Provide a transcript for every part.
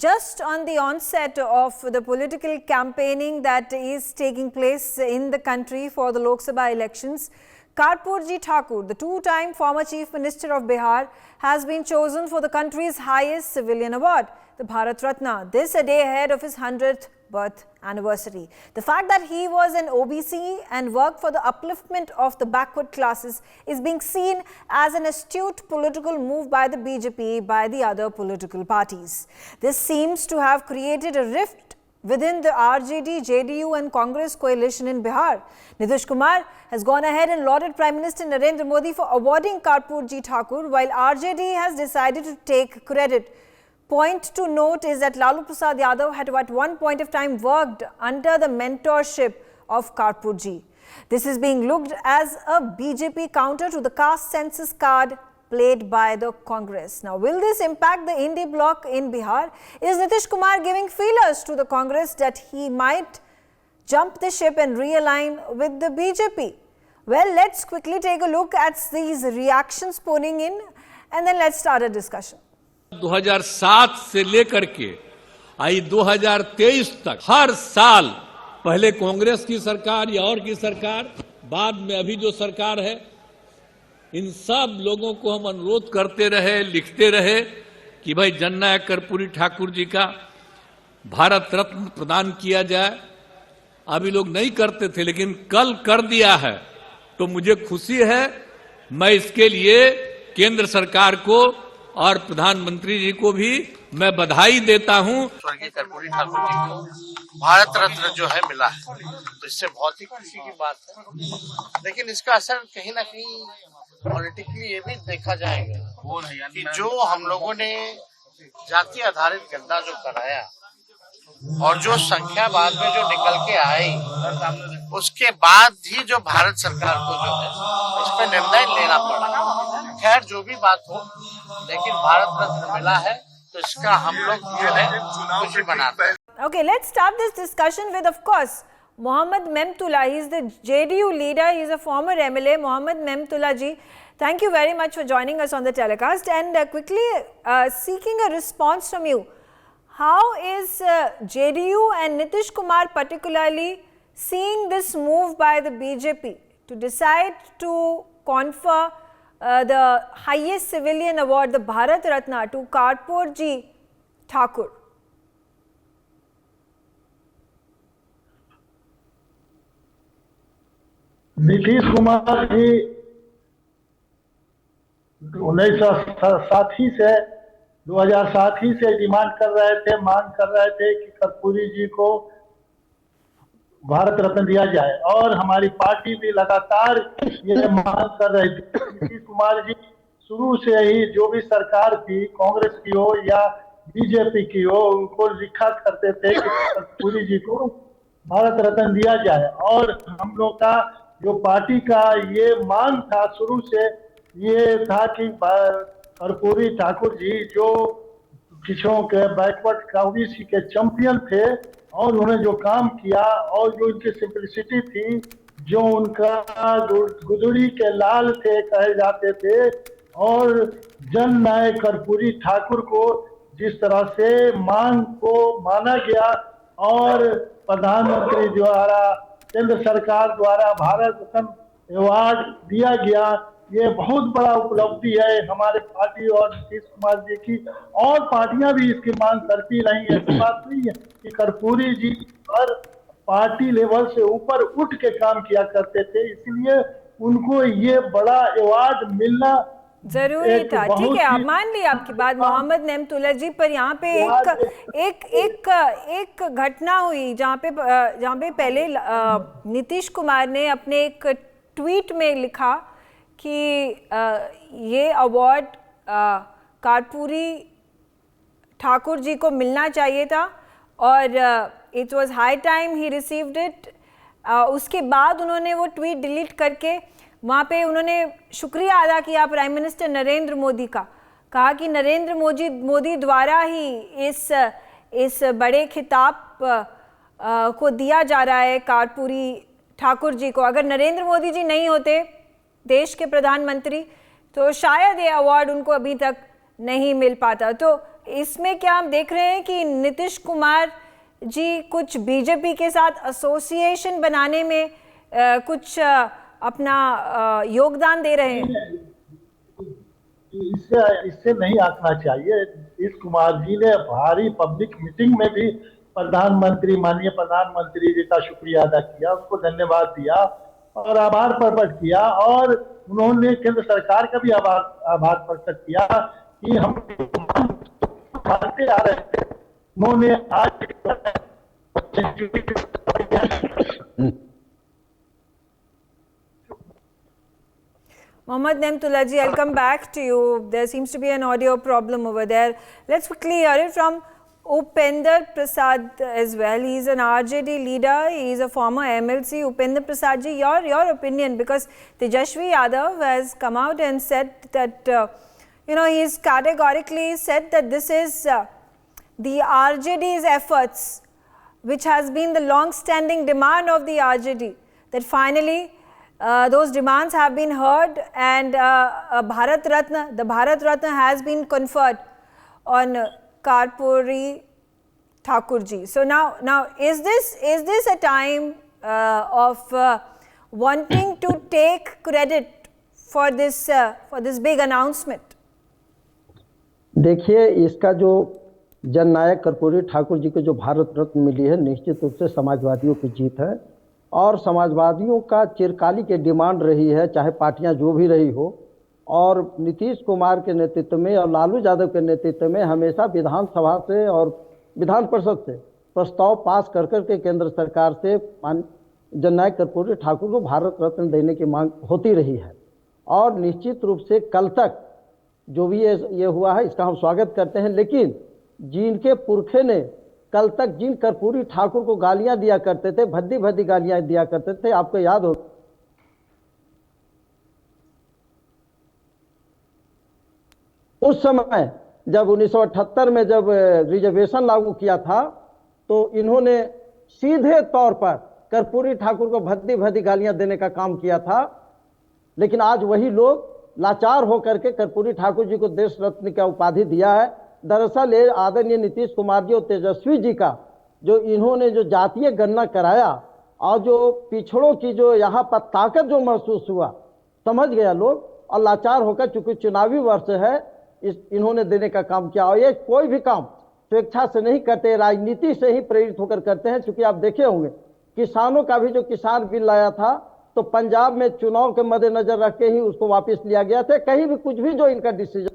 just on the onset of the political campaigning that is taking place in the country for the Lok Sabha elections, Karpoori Thakur, the two-time former Chief Minister of Bihar, has been chosen for the country's highest civilian award, the Bharat Ratna, this a day ahead of his 100th birth anniversary. The fact that he was an OBC and worked for the upliftment of the backward classes is being seen as an astute political move by the BJP by the other political parties. This seems to have created a rift within the RJD, JDU and Congress coalition in Bihar. Nitish Kumar has gone ahead and lauded Prime Minister Narendra Modi for awarding Karpoori Thakur, while RJD has decided to take credit. Point to note is that Lalu Prasad Yadav had at one point of time worked under the mentorship of Karpoori. This is being looked as a BJP counter to the caste census card played by the Congress. Now, will this impact the INDI Bloc in Bihar? Is Nitish Kumar giving feelers to the Congress that he might jump the ship and realign with the BJP? Well, let's quickly take a look at these reactions pouring in and then let's start a discussion. 2007 से लेकर के आई 2023 तक हर साल पहले कांग्रेस की सरकार या और की सरकार, बाद में अभी जो सरकार है, इन सब लोगों को हम अनुरोध करते रहे, लिखते रहे कि भाई जननायक कर्पूरी ठाकुर जी का भारत रत्न प्रदान किया जाए। अभी लोग नहीं करते थे, लेकिन कल कर दिया है, तो मुझे खुशी है। मैं इसके लिए केंद्र सरकार को और प्रधानमंत्री जी को भी मैं बधाई देता हूं। स्वर्गीय कर्पूरी ठाकुर जी को भारत रत्न जो है मिला है, तो इससे बहुत ही खुशी की बात है। लेकिन इसका असर कहीं ना कहीं पॉलिटिकली ये भी देखा जाएगा कि जो हम लोगों ने जाति आधारित गणना जो कराया और जो संख्या बाद में जो निकल के आई, उसके बाद ही जो भारत सरकार को जो है इस पर निर्णय लेना पड़ा। खैर जो भी बात हो, लेकिन भारत रत्न मिला है, तो इसका हम लोग जो है खुशी मनाते हैं। Okay, let's start this discussion with, of course, Mohammed Memtullah. He is the JDU leader. He is a former MLA. Mohammed Memtullah ji, thank you very much for joining us on the telecast and quickly seeking a response from you. How is JDU and Nitish Kumar particularly seeing this move by the BJP to decide to confer the highest civilian award, the Bharat Ratna, to Karpoori Thakur? Nitish Kumar ji 2007 ही से demand कर रहे थे, मांग कर रहे थे कि कर्पूरी जी को भारत रत्न दिया जाए और हमारी पार्टी भी लगातार ये मांग कर रही थी। नीतीश कुमार जी शुरू से ही जो भी सरकार थी, कांग्रेस की हो या बीजेपी की हो, उनको लिखा करते थे कि कर्पूरी जी को भारत रत्न दिया जाए। और हम लोग का जो पार्टी का ये मांग था शुरू से, ये था कि कर्पूरी ठाकुर जी जो पिछड़ों के बैकवर्ड ओबीसी के चैंपियन थे और उन्होंने जो काम किया और जो उनकी सिंपलिसिटी थी, जो उनका गुदड़ी के लाल थे कहे जाते थे, और जन नायक कर्पूरी ठाकुर को जिस तरह से मांग को माना गया और प्रधानमंत्री द्वारा, केंद्र सरकार द्वारा भारत रत्न अवार्ड दिया गया, ये बहुत बड़ा उपलब्धि है हमारे पार्टी और नीतीश कुमार जी की। और पार्टियां भी इसकी मांग करती रही है। ऐसी बात नहीं है कि कर्पूरी जी हर पार्टी लेवल से ऊपर उठ के काम किया करते थे, इसलिए उनको ये बड़ा अवार्ड मिलना जरूरी था। ठीक है, आप मान ली आपकी बात मोहम्मद नेमतुल्ला जी, पर यहाँ पे एक घटना हुई जहाँ पे पहले नीतीश कुमार ने अपने एक ट्वीट में लिखा कि ये अवार्ड कर्पूरी ठाकुर जी को मिलना चाहिए था और it was high time he received it. उसके बाद उन्होंने वो ट्वीट डिलीट करके वहाँ पे उन्होंने शुक्रिया अदा किया प्राइम मिनिस्टर नरेंद्र मोदी का, कहा कि नरेंद्र मोदी द्वारा ही इस बड़े खिताब को दिया जा रहा है कर्पूरी ठाकुर जी को। अगर नरेंद्र मोदी जी नहीं होते देश के प्रधानमंत्री, तो शायद ये अवार्ड उनको अभी तक नहीं मिल पाता। तो इसमें क्या हम देख रहे हैं कि नीतीश कुमार जी कुछ बीजेपी के साथ एसोसिएशन बनाने में कुछ अपना योगदान दे रहे हैं? इससे नहीं आंकना चाहिए। नीतीश कुमार जी ने भारी पब्लिक मीटिंग में भी माननीय प्रधानमंत्री जी का शुक्रिया अदा किया, उनको धन्यवाद दिया और आभार प्रकट किया, और उन्होंने केंद्र सरकार का भी आभार प्रकट किया कि हम बढ़ते आ रहे थे, उन्होंने आज Mohammad Nemtullah ji, I'll come back to you. There seems to be an audio problem over there. Let's quickly hear it from Upender Prasad as well. He's an RJD leader. He's a former MLC. Upender Prasad ji, your opinion, because Tejashwi Yadav has come out and said that, he's categorically said that this is the RJD's efforts, which has been the long-standing demand of the RJD, that finally those demands have been heard, and the Bharat Ratna has been conferred on Karpoori Thakur ji. So now is this a time of wanting to take credit for this big announcement? देखिए, इसका जो जननायक कर्पूरी ठाकुर जी को जो भारत रत्न मिली है, निश्चित रूप से समाजवादियों की जीत है, और समाजवादियों का चिरकाली की डिमांड रही है, चाहे पार्टियां जो भी रही हो। और नीतीश कुमार के नेतृत्व में और लालू यादव के नेतृत्व में हमेशा विधानसभा से और विधान परिषद से प्रस्ताव पास कर करके केंद्र सरकार से जननायक कर्पूरी ठाकुर को भारत रत्न देने की मांग होती रही है। और निश्चित रूप से कल तक जो भी ये हुआ है, इसका हम स्वागत करते हैं। लेकिन जिनके पुरखे ने कल तक जिन कर्पूरी ठाकुर को गालियां दिया करते थे, भद्दी भद्दी गालियां दिया करते थे, आपको याद हो, उस समय जब 1978 में जब रिजर्वेशन लागू किया था, तो इन्होंने सीधे तौर पर कर्पूरी ठाकुर को भद्दी भद्दी गालियां देने का काम किया था। लेकिन आज वही लोग लाचार होकर के कर्पूरी ठाकुर जी को देश रत्न का उपाधि दिया है। दरअसल ये आदरणीय नीतीश कुमार जी और तेजस्वी जी का जो इन्होंने जो जातीय गणना कराया और जो पिछड़ों की जो यहाँ पर ताकत जो महसूस हुआ, समझ गया लोग, और लाचार होकर, चूंकि चुनावी वर्ष है, इन्होंने देने का काम किया। और ये कोई भी काम स्वेच्छा से नहीं करते, राजनीति से ही प्रेरित होकर करते हैं। चूंकि आप देखे होंगे किसानों का भी जो किसान बिल लाया था, तो पंजाब में चुनाव के मद्देनजर रख के ही उसको वापस लिया गया था। कहीं भी कुछ भी जो इनका डिसीजन।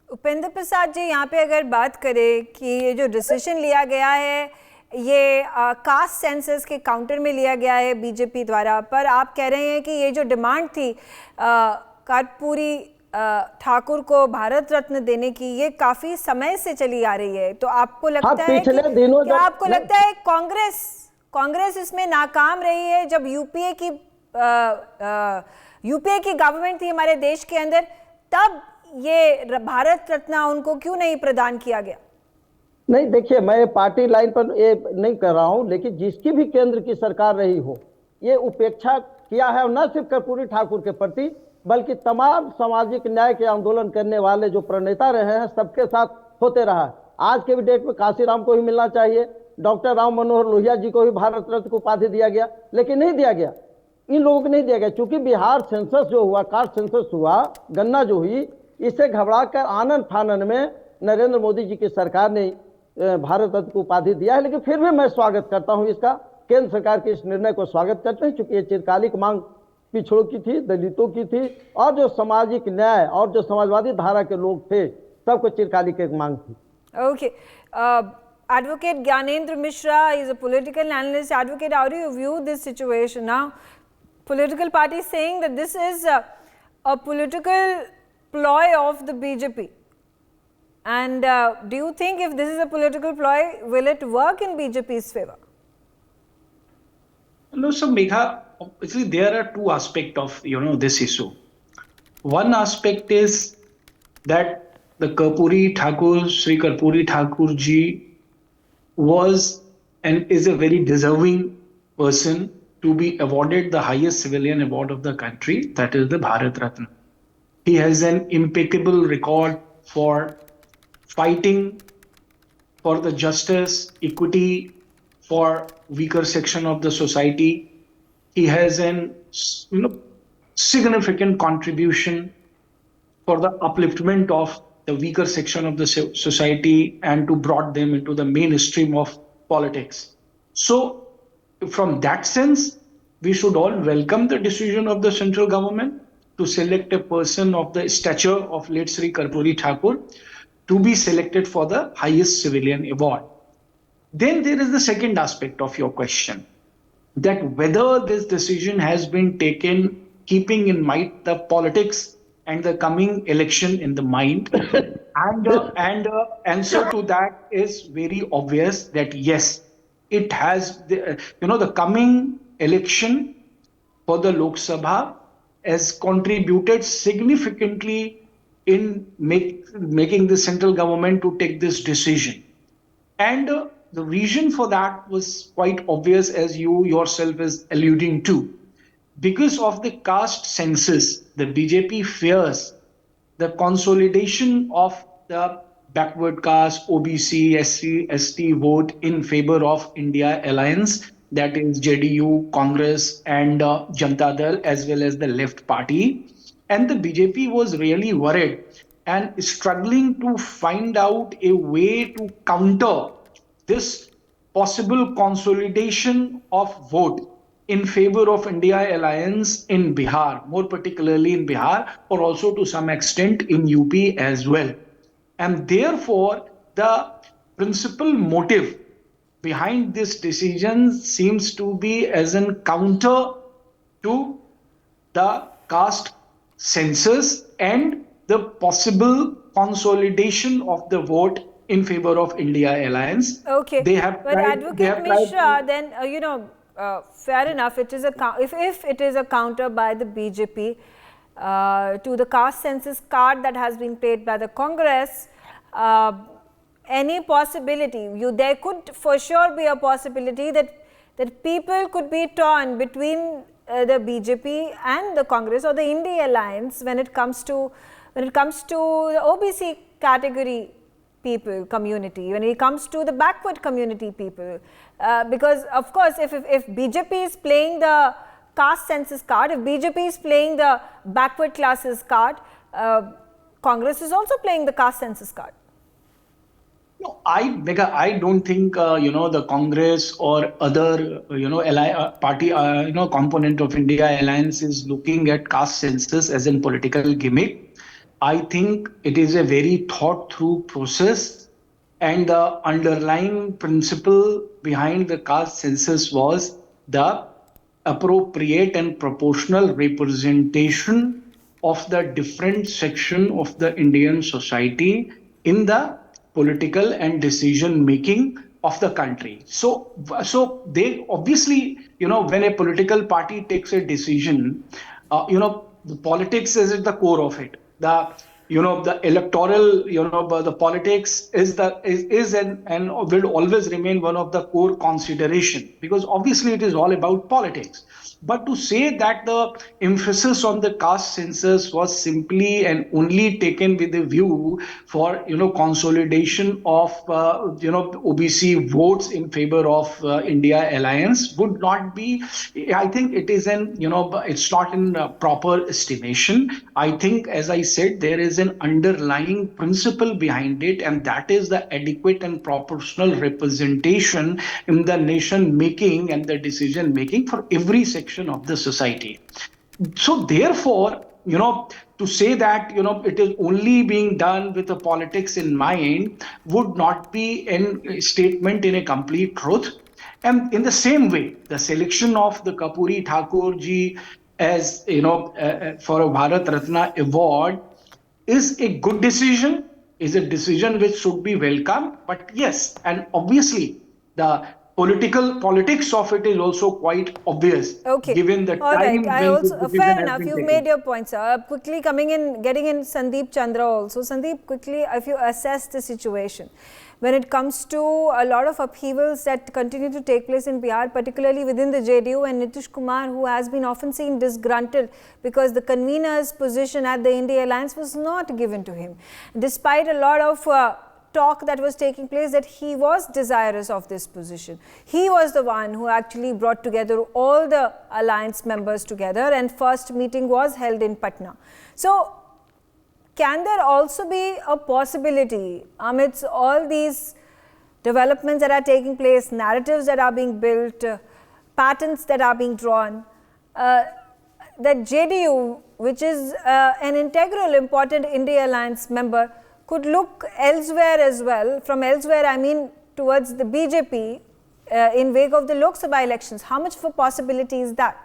उपेंद्र प्रसाद जी, यहाँ पे अगर बात करें कि ये जो डिसीजन लिया गया है, ये कास्ट सेंसस के काउंटर में लिया गया है बीजेपी द्वारा, पर आप कह रहे हैं कि ये जो डिमांड थी कर्पूरी ठाकुर को भारत रत्न देने की, ये काफी समय से चली आ रही है। तो आपको लगता है कि आपको लगता है कांग्रेस इसमें नाकाम रही है? जब यूपीए की गवर्नमेंट थी हमारे देश के अंदर, तब ये भारत रत्न उनको क्यों नहीं प्रदान किया गया? नहीं, देखिए, मैं पार्टी लाइन पर ये नहीं कर रहा हूं, लेकिन जिसकी भी केंद्र की सरकार रही हो, ये उपेक्षा किया है, न सिर्फ कर्पूरी ठाकुर के प्रति, बल्कि तमाम सामाजिक न्याय के आंदोलन करने वाले जो प्रणेता रहे हैं, सबके साथ होते रहा। आज के भी डेट में काशीराम को ही मिलना चाहिए, डॉक्टर राम मनोहर लोहिया जी को भी भारत रत्न को उपाधि दिया गया, लेकिन नहीं दिया गया, इन लोगों को नहीं दिया गया। चूंकि बिहार सेंसस जो हुआ, कास्ट सेंसस हुआ, गणना जो हुई, इससे घबराकर आनंद फानन में नरेंद्र मोदी जी की सरकार ने भारत रत्न को उपाधि दिया है। लेकिन फिर भी मैं स्वागत करता हूं इसका, केंद्र सरकार के इस निर्णय को स्वागत करते हैं, चूंकि ये चिरकालिक मांग पिछड़ों की थी, दलितों की थी, और जो सामाजिक न्याय और जो समाजवादी धारा के लोग थे, सबको चिरकालिक एक मांग थी। Okay, Advocate Gyanendra Mishra is a political analyst. Advocate, how do you view this situation now? Political parties saying that this is a political ploy of the BJP. And do you think if this is a political ploy, will it work in BJP's favor? No, so Megha, actually there are two aspects of this issue. One aspect is that the Karpoori Thakur, Sri Karpoori Thakur ji, was and is a very deserving person to be awarded the highest civilian award of the country, that is the Bharat Ratna. He has an impeccable record for fighting for the justice, equity for weaker section of the society. He has an significant contribution for the upliftment of the weaker section of the society and to brought them into the mainstream of politics. So from that sense, we should all welcome the decision of the central government to select a person of the stature of late Sri Karpoori Thakur to be selected for the highest civilian award. Then there is the second aspect of your question, that whether this decision has been taken keeping in mind the politics and the coming election in the mind. And answer to that is very obvious, that yes, it has, the coming election for the Lok Sabha has contributed significantly in making the central government to take this decision. And the reason for that was quite obvious, as you yourself is alluding to. Because of the caste census, the BJP fears the consolidation of the backward caste, OBC, SC, ST vote in favor of India Alliance, that is JDU, Congress and Janata Dal, as well as the left party. And the BJP was really worried and struggling to find out a way to counter this possible consolidation of vote in favor of India Alliance in Bihar, more particularly in Bihar, or also to some extent in UP as well. And therefore, the principal motive behind this decision seems to be as an counter to the caste census and the possible consolidation of the vote in favor of India Alliance. Okay, but Advocate Mishra, then fair enough. It is if it is a counter by the BJP to the caste census card that has been played by the Congress, any possibility? There could for sure be a possibility that people could be torn between the BJP and the Congress or the INDI Alliance when it comes to the OBC category people community, when it comes to the backward community people, because of course if BJP is playing the caste census card, if BJP is playing the backward classes card, Congress is also playing the caste census card. No, I don't think the Congress or other party component of India Alliance is looking at caste census as a political gimmick. I think it is a very thought-through process, and the underlying principle behind the caste census was the appropriate and proportional representation of the different section of the Indian society in the political and decision making of the country. So they obviously, when a political party takes a decision, the politics is at the core of it. The electoral, the politics is and will always remain one of the core consideration, because obviously it is all about politics. But to say that the emphasis on the caste census was simply and only taken with a view for consolidation of OBC votes in favor of India Alliance would not be. I think it is it's not in proper estimation. I think, as I said, there is an underlying principle behind it, and that is the adequate and proportional representation in the nation making and the decision making for every section of the society. So therefore, to say that it is only being done with the politics in mind would not be a statement in a complete truth. And in the same way, the selection of the Karpoori Thakur ji as for a Bharat Ratna Award is a good decision, is a decision which should be welcomed. But yes, and obviously the politics of it is also quite obvious. Okay. Given the all time. Right. Fair enough. You've made your point, sir. Quickly getting in Sandeep Chandra also. Sandeep, quickly, if you assess the situation, when it comes to a lot of upheavals that continue to take place in Bihar, particularly within the JDU, and Nitish Kumar, who has been often seen disgruntled because the convener's position at the INDI Alliance was not given to him, despite a lot of talk that was taking place that he was desirous of this position. He was the one who actually brought together all the alliance members together, and first meeting was held in Patna. So, can there also be a possibility amidst all these developments that are taking place, narratives that are being built, patterns that are being drawn, that JDU, which is an integral important India Alliance member, could look elsewhere as well? From elsewhere, I mean towards the BJP in wake of the Lok Sabha elections. How much of a possibility is that?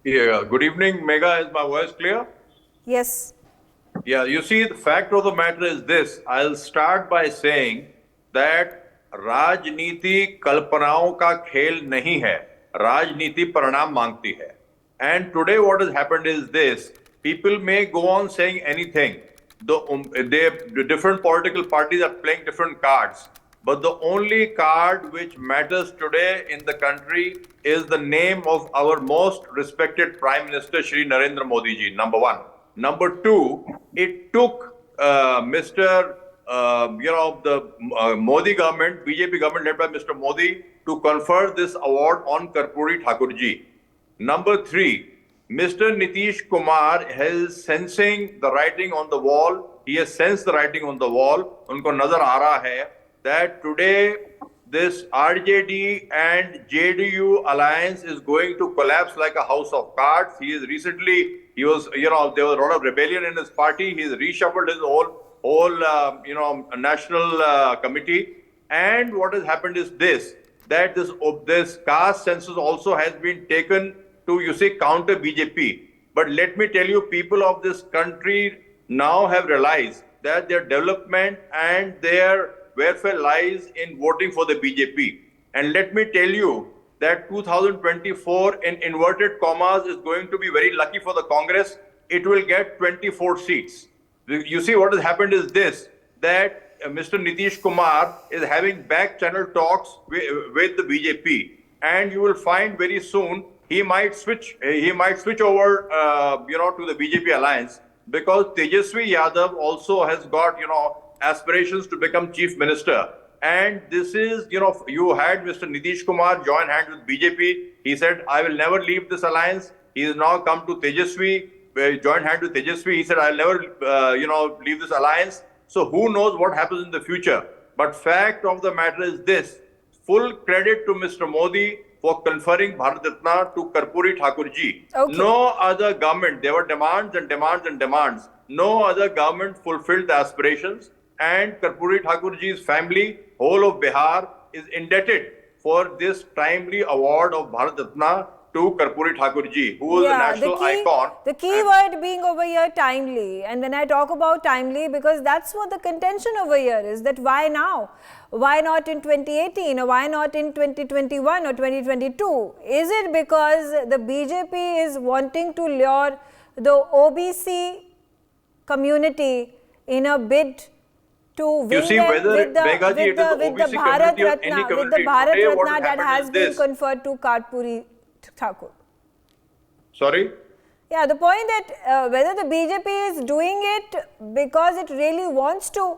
Yeah, good evening, Megha. Is my voice clear? Yes. Yeah, you see, the fact of the matter is this. I'll start by saying that राजनीति कल्पनाओं का खेल नहीं है, राजनीति परिणाम मांगती है. And today what has happened is this: people may go on saying anything. The different political parties are playing different cards, but the only card which matters today in the country is the name of our most respected Prime Minister Shri Narendra Modi ji. Number one. Number two, it took Mr. The Modi government, BJP government led by Mr. Modi, to confer this award on Karpoori Thakur ji. Number three, Mr. Nitish Kumar is sensing the writing on the wall. He has sensed the writing on the wall. Unko nazar aa raha hai that today this RJD and JDU alliance is going to collapse like a house of cards. There was a lot of rebellion in his party. He's reshuffled his whole national committee. And what has happened is this caste census also has been taken to, counter BJP. But let me tell you, people of this country now have realized that their development and their welfare lies in voting for the BJP. And let me tell you that 2024 in inverted commas is going to be very lucky for the Congress. It will get 24 seats. You see, what has happened is this, that Mr. Nitish Kumar is having back channel talks with the BJP. And you will find very soon he might switch over to the BJP alliance, because Tejasvi Yadav also has got aspirations to become chief minister. And this is, you had Mr. Nitish Kumar join hands with BJP. He said, I will never leave this alliance. He has now come to Tejasvi, joined hands with Tejasvi. He said, I'll never, leave this alliance. So who knows what happens in the future? But fact of the matter is this: full credit to Mr. Modi for conferring Bharat Ratna to Karpoori Thakur ji. Okay. No other government, there were demands and demands and demands. No other government fulfilled the aspirations. And Karpoori Thakur ji's family, whole of Bihar, is indebted for this timely award of Bharat Ratna to Karpoori Thakur ji, who was a national icon. The key word being over here, timely. And when I talk about timely, because that's what the contention over here is, that why now? Why not in 2018, or why not in 2021 or 2022? Is it because the BJP is wanting to lure the OBC community in a bid to win with the Bharat Ratna that has been conferred to Karpoori Thakur? Sorry? Yeah, the point that whether the BJP is doing it because it really wants to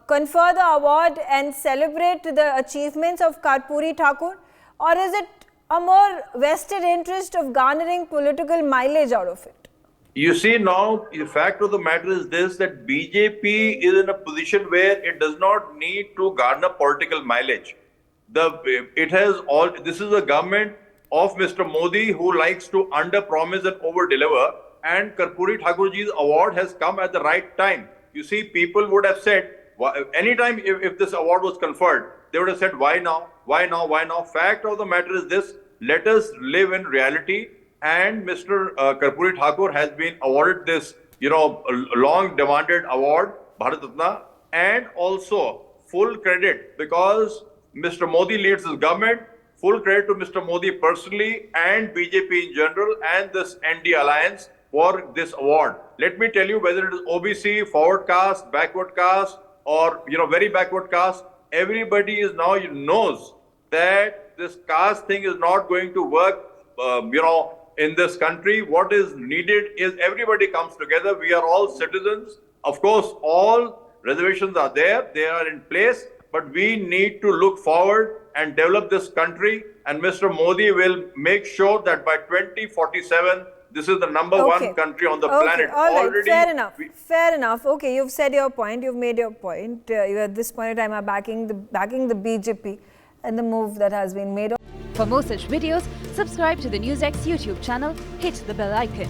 confer the award and celebrate the achievements of Karpoori Thakur, or is it a more vested interest of garnering political mileage out of it? You see, now the fact of the matter is this, that BJP is in a position where it does not need to garner political mileage. This is a government of Mr. Modi who likes to under-promise and over-deliver, and Karpoori Thakurji's award has come at the right time. You see, people would have said, anytime if this award was conferred, they would have said, why now? Why now? Why now? Fact of the matter is this: let us live in reality. And Mr. Karpoori Thakur has been awarded this, long demanded award, Bharat Ratna, and also full credit, because Mr. Modi leads his government. Full credit to Mr. Modi personally and BJP in general and this NDI alliance for this award. Let me tell you, whether it is OBC, forward caste, backward caste, or very backward caste, everybody is now knows that this caste thing is not going to work. In this country, what is needed is everybody comes together. We are all citizens. Of course, all Reservations are there, they are in place, but we need to look forward and develop this country. And Mr. Modi will make sure that by 2047, this is the number one country on the planet. All right, Already, fair enough. Fair enough. Okay, you've said your point. You've made your point. You at this point in time are backing the BJP and the move that has been made. For more such videos, subscribe to the NewsX YouTube channel, hit the bell icon.